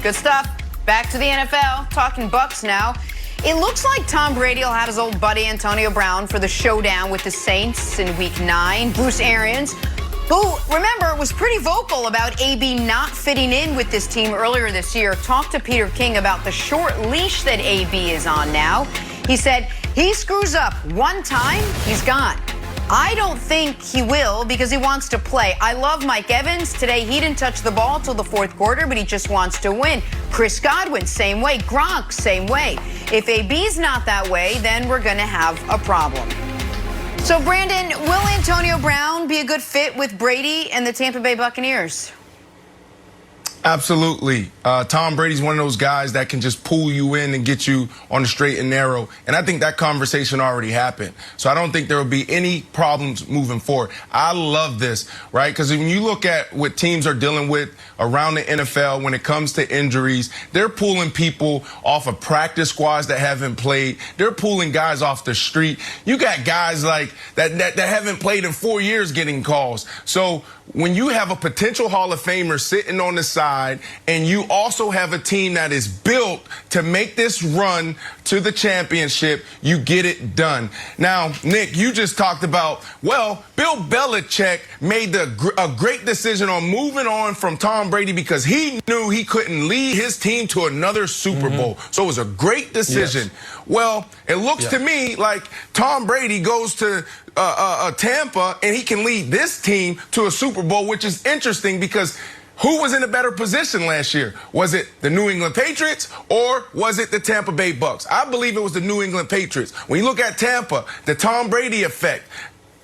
Good stuff. Back to the NFL, talking Bucs now. It looks like Tom Brady will have his old buddy Antonio Brown for the showdown with the Saints in Week 9. Bruce Arians, who, remember, was pretty vocal about AB not fitting in with this team earlier this year, talked to Peter King about the short leash that AB is on now. He said, he screws up one time, he's gone. I don't think he will because he wants to play. I love Mike Evans. Today, he didn't touch the ball till the fourth quarter, but he just wants to win. Chris Godwin, same way. Gronk, same way. If AB's not that way, then we're going to have a problem. So, Brandon, will Antonio Brown be a good fit with Brady and the Tampa Bay Buccaneers? Absolutely. Tom Brady's one of those guys that can just pull you in and get you on the straight and narrow. And I think that conversation already happened. So I don't think there will be any problems moving forward. I love this, right? Because when you look at what teams are dealing with around the NFL when it comes to injuries, they're pulling people off of practice squads that haven't played. They're pulling guys off the street. You got guys like that haven't played in 4 years getting calls. So when you have a potential Hall of Famer sitting on the side and you also have a team that is built to make this run to the championship, you get it done. Now, Nick, you just talked about, well, Bill Belichick made a great decision on moving on from Tom Brady because he knew he couldn't lead his team to another Super Bowl. So it was a great decision. Yes. Well, it looks to me like Tom Brady goes to Tampa and he can lead this team to a Super Bowl, which is interesting because who was in a better position last year? Was it the New England Patriots or was it the Tampa Bay Bucs? I believe it was the New England Patriots. When you look at Tampa, the Tom Brady effect,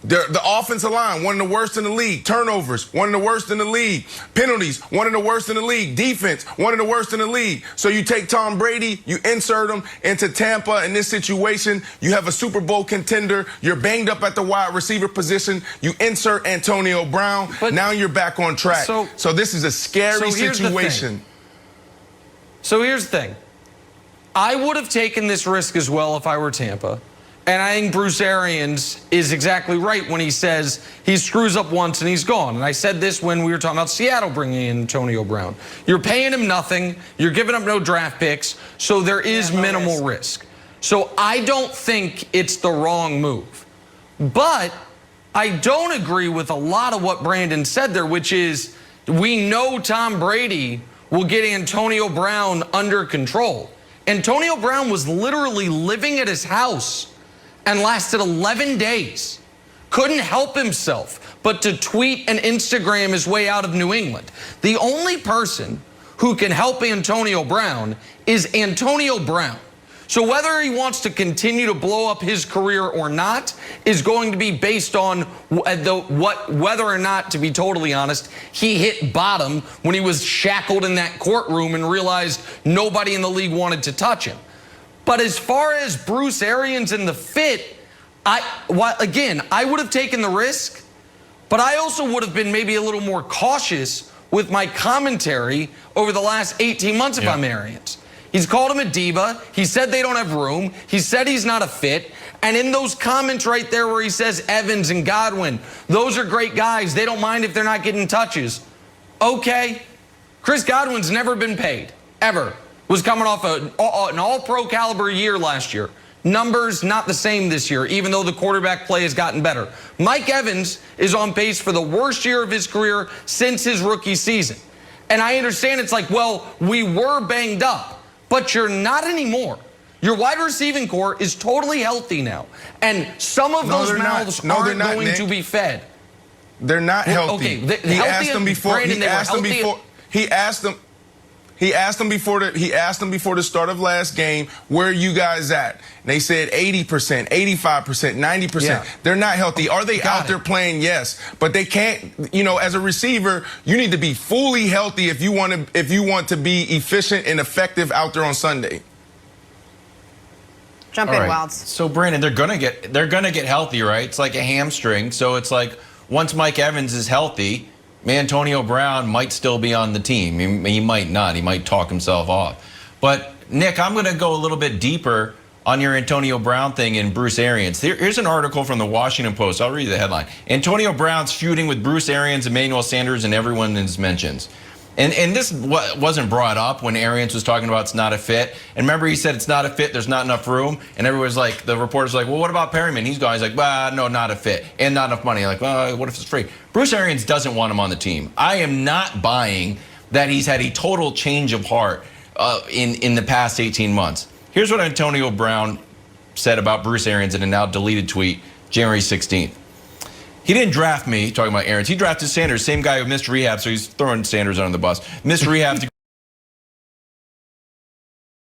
the offensive line, one of the worst in the league. Turnovers, one of the worst in the league. Penalties, one of the worst in the league. Defense, one of the worst in the league. So you take Tom Brady, you insert him into Tampa in this situation. You have a Super Bowl contender. You're banged up at the wide receiver position. You insert Antonio Brown. But now you're back on track. So this is a scary situation. So here's the thing. I would have taken this risk as well if I were Tampa. And I think Bruce Arians is exactly right when he says he screws up once and he's gone. And I said this when we were talking about Seattle bringing in Antonio Brown. You're paying him nothing. You're giving up no draft picks. So there is minimal risk. So I don't think it's the wrong move. But I don't agree with a lot of what Brandon said there, which is we know Tom Brady will get Antonio Brown under control. Antonio Brown was literally living at his house and lasted 11 days. Couldn't help himself but to tweet and Instagram his way out of New England. The only person who can help Antonio Brown is Antonio Brown. So whether he wants to continue to blow up his career or not is going to be based on whether or not, to be totally honest, he hit bottom when he was shackled in that courtroom and realized nobody in the league wanted to touch him. But as far as Bruce Arians and the fit, I would have taken the risk, but I also would have been maybe a little more cautious with my commentary over the last 18 months if I'm Arians. He's called him a diva. He said they don't have room. He said he's not a fit. And in those comments right there where he says Evans and Godwin, those are great guys. They don't mind if they're not getting touches. Okay. Chris Godwin's never been paid, ever. Was coming off an all-pro caliber year last year. Numbers not the same this year, even though the quarterback play has gotten better. Mike Evans is on pace for the worst year of his career since his rookie season. And I understand it's like, well, we were banged up, but you're not anymore. Your wide receiving core is totally healthy now. And some of those mouths aren't going to be fed. They're not healthy. Okay, he asked them before. He asked them before the start of last game, where are you guys at? And they said 80%, 85%, 90%. Yeah. They're not healthy. Are they out there playing? Yes. But they can't, as a receiver, you need to be fully healthy if you want to be efficient and effective out there on Sunday. Jump in, Wilds. So Brandon, they're gonna get healthy, right? It's like a hamstring. So it's like once Mike Evans is healthy, Antonio Brown might still be on the team. He might not. He might talk himself off. But, Nick, I'm going to go a little bit deeper on your Antonio Brown thing and Bruce Arians. Here's an article from the Washington Post. I'll read you the headline. Antonio Brown's feuding with Bruce Arians, Emmanuel Sanders, and everyone in his mentions. And this wasn't brought up when Arians was talking about it's not a fit. And remember, he said it's not a fit, there's not enough room. And everyone's like, the reporter's like, well, what about Perryman? He's gone. He's like, well, no, not a fit. And not enough money. Like, well, what if it's free? Bruce Arians doesn't want him on the team. I am not buying that he's had a total change of heart in the past 18 months. Here's what Antonio Brown said about Bruce Arians in a now deleted tweet, January 16th. He didn't draft me, talking about Arians. He drafted Sanders, same guy who missed rehab, so he's throwing Sanders under the bus. Missed rehab to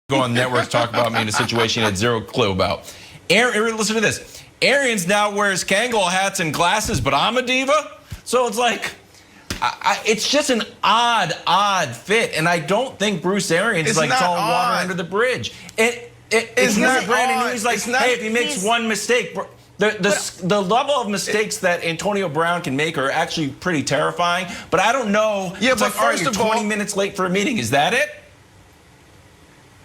go on networks, talk about me in a situation he had zero clue about. Listen to this. Arians now wears Kangol hats and glasses, but I'm a diva? So it's like, it's just an odd fit. And I don't think Bruce Arians is like it's all water under the bridge. It's not Brandon. He's like, hey, if he makes one mistake, the level of mistakes that Antonio Brown can make are actually pretty terrifying. But I don't know. Yeah, it's but like, first you're of all, 20 minutes late for a meeting. Is that it?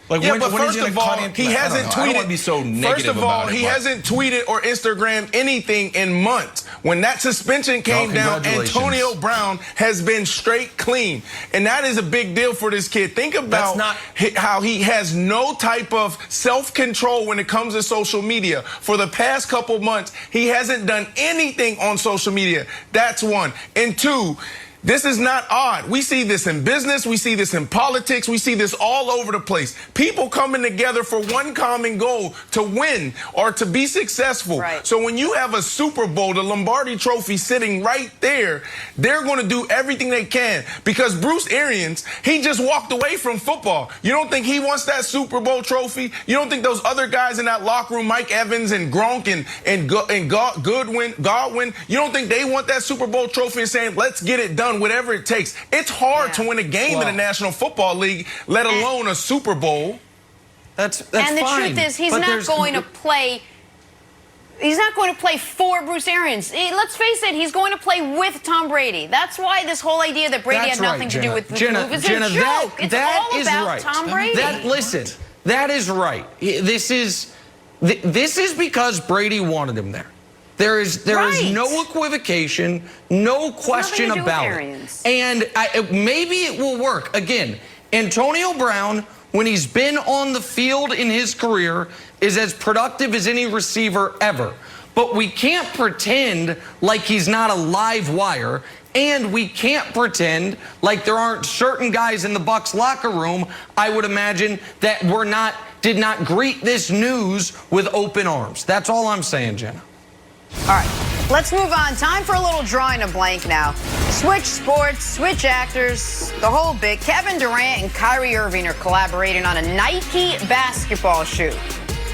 Like, yeah, when, but when first of all, he hasn't tweeted. I don't want to be so negative first of all, about it, he hasn't tweeted or Instagrammed anything in months. When that suspension came down, Antonio Brown has been straight clean. And that is a big deal for this kid. Think about how he has no type of self-control when it comes to social media. For the past couple months, he hasn't done anything on social media. That's one. And two, this is not odd. We see this in business. We see this in politics. We see this all over the place. People coming together for one common goal, to win or to be successful. Right. So when you have a Super Bowl, the Lombardi Trophy sitting right there, they're going to do everything they can. Because Bruce Arians, he just walked away from football. You don't think he wants that Super Bowl trophy? You don't think those other guys in that locker room, Mike Evans and Gronk and Godwin, you don't think they want that Super Bowl trophy and saying, let's get it done? Whatever it takes. It's hard to win a game in the National Football League, let alone a Super Bowl. That's and the fine, truth is, he's not going to play. He's not going to play for Bruce Arians. Let's face it, he's going to play with Tom Brady. That's why this whole idea that Brady had nothing to do with the move is a joke. It's all about Tom Brady. Listen, that is right. This is because Brady wanted him there. There is no equivocation, no question about it. And maybe it will work. Again, Antonio Brown, when he's been on the field in his career, is as productive as any receiver ever. But we can't pretend like he's not a live wire, and we can't pretend like there aren't certain guys in the Bucs locker room, I would imagine, that did not greet this news with open arms. That's all I'm saying, Jenna. All right, let's move on. Time for a little drawing a blank now. Switch sports, switch actors, the whole bit. Kevin Durant and Kyrie Irving are collaborating on a Nike basketball shoe.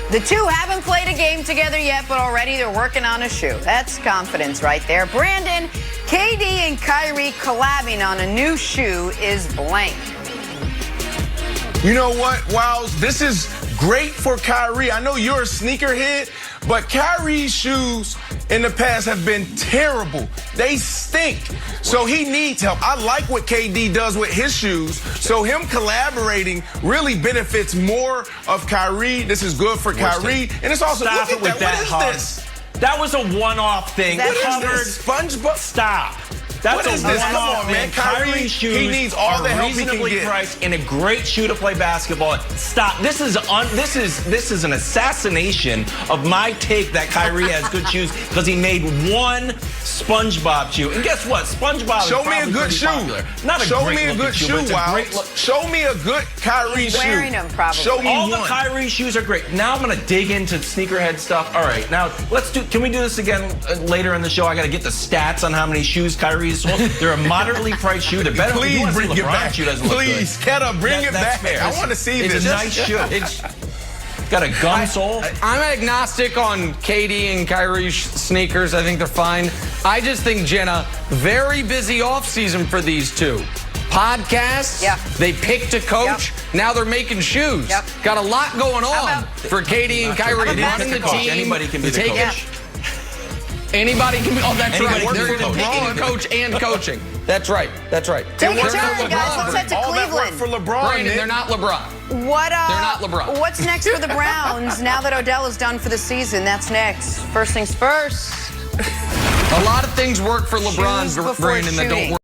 The two haven't played a game together yet, but already they're working on a shoe. That's confidence right there. Brandon, KD and Kyrie collabing on a new shoe is blank. You know what, Wiles? This is great for Kyrie. I know you're a sneakerhead, but Kyrie's shoes in the past have been terrible. They stink. So he needs help. I like what KD does with his shoes. So him collaborating really benefits more of Kyrie. This is good for Kyrie. And it's also, stop it with that. What is this? That was a one-off thing. What is this? SpongeBob? Stop. That's what is this? Come on, man. Kyrie's shoes, he needs all the help he can get. Priced in a great shoe to play basketball. Stop. This is an assassination of my take that Kyrie has good shoes because he made one SpongeBob shoe. And guess what? SpongeBob is probably pretty popular. Not a great looking shoe, but it's a great look. Show me a good Kyrie shoe. He's wearing them probably. Show me all one. the Kyrie shoes are great. Now I'm gonna dig into sneakerhead stuff. All right, now can we do this again later in the show? I gotta get the stats on how many shoes Kyrie sold. They're a moderately priced shoe. They're better. Please bring it back. Please, Keta, bring it back. Fair. I want to see this. It's a nice shoe. It's got a gum sole. I'm agnostic on KD and Kyrie sneakers. I think they're fine. I just think, Jenna, very busy offseason for these two. Podcasts. Yeah. They picked a coach. Yep. Now they're making shoes. Yep. Got a lot going on for KD and Kyrie. Running the team. Anybody can be the coach. Yeah. Anybody can be. Oh, that's Anybody right. They're going to pick a coach and coaching. That's right. That's right. Take your time, guys. Let's head to All that work Cleveland. for LeBron. Brandon, they're not LeBron. They're not LeBron. What's next for the Browns now that Odell is done for the season? That's next. First things first. A lot of things work for LeBron, Shoes before Brandon, that don't shooting. work.